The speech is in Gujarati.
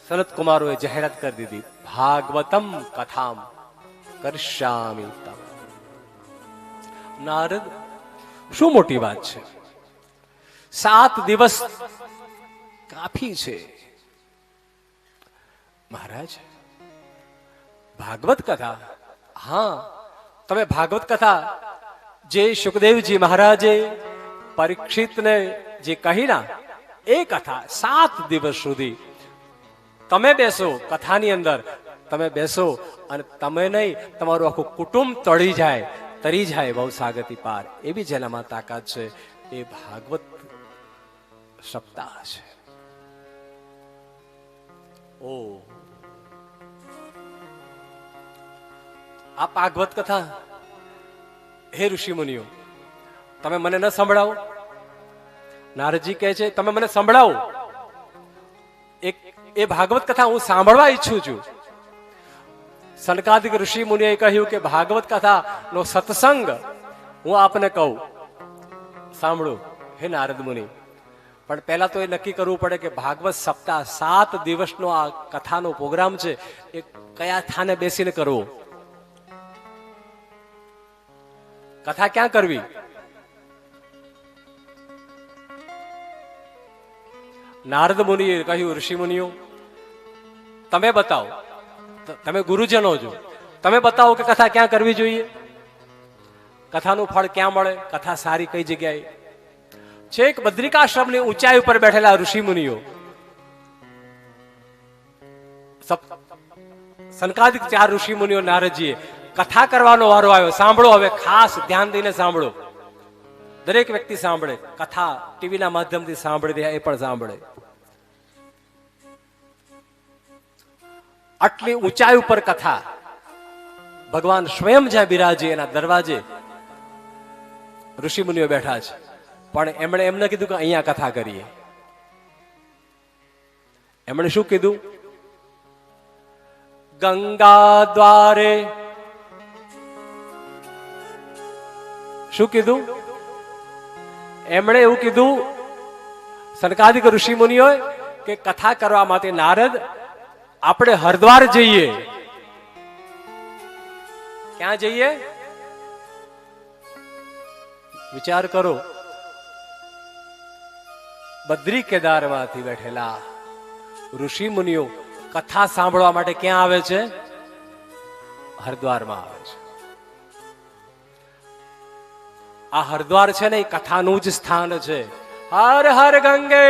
સનત કુમારોએ જાહેરાત કરી દીધી, ભાગવતમ કથામ કરશ્યામિ તમ. નારદ, શું મોટી વાત છે, 7 દિવસ કાફી છે. મહારાજ, ભાગવત કથા? હા, તમે ભાગવત કથા જે સુખદેવજી મહારાજે પરીક્ષિતને જે કહી ના, એ કથા 7 દિવસ સુધી તમે બેસો કથાની અંદર, તમે બેસો અને તમે નહીં, તમારું આખું કુટુંબ તરી જાય ભવસાગરની પાર, એવી જેનામાં તાકાત છે. એ ભાગવત સપ્તાહ છે. ઓ, આ ભાગવત કથા, હે ઋષિ મુનિઓ, તમે મને ન સંભળાવો? નારદજી કહે છે, તમે મને સંભળાવો. એ ભાગવત કથા હું સાંભળવા ઈચ્છું છું. સનકાદિક ઋષિ મુનિએ કહ્યું કે ભાગવત કથા નો સત્સંગ હું આપને કહું, સાંભળો હે નારદ મુનિ. પણ પહેલા તો એ નક્કી કરવું પડે કે ભાગવત સપ્તાહ 7 દિવસનો આ કથાનો પ્રોગ્રામ છે, એ કયા સ્થાને બેસીને કરવો, કથા ક્યાં કરવી? નારદ મુનિએ કહ્યું, ઋષિ મુનિઓ તમે બતાવો, તમે ગુરુજનો છો, તમે બતાવો કે કથા ક્યાં કરવી જોઈએ, કથાનું ફળ ક્યાં મળે, કથા સારી કઈ જગ્યાએ. છેક બદ્રિકાશ્રમની ઊંચાઈ ઉપર બેઠેલા ઋષિ મુનિઓ, સનકાદિક 4 ઋષિ મુનિઓ નારદજીએ કથા કરવાનો વારો આવ્યો. સાંભળો, હવે ખાસ ધ્યાન દઈને સાંભળો, દરેક વ્યક્તિ સાંભળે, કથા ટીવીના માધ્યમથી સાંભળી રહ્યા એ પણ સાંભળે. આટલી ઊંચાઈ ઉપર કથા, ભગવાન સ્વયં જ્યાં બિરાજે એના દરવાજે ઋષિ મુનિઓ બેઠા છે, પણ એમણે એમને કીધું કે અહીંયા કથા કરીએ. એમણે શું કીધું? ગંગા દ્વારે. શું કીધું? એમણે એવું કીધું, સનકાદિક ઋષિ મુનિઓ, કે કથા કરવા માટે નારદ આપણે હરિદ્વાર જઈએ. ક્યાં જઈએ? વિચાર કરો, બદ્રી કેદારમાંથી બેઠેલા ઋષિ મુનિઓ કથા સાંભળવા માટે ક્યાં આવે છે? હરિદ્વારમાં આવે છે. આ હરિદ્વાર છે ને, એ કથાનું જ સ્થાન છે. હર હર ગંગે.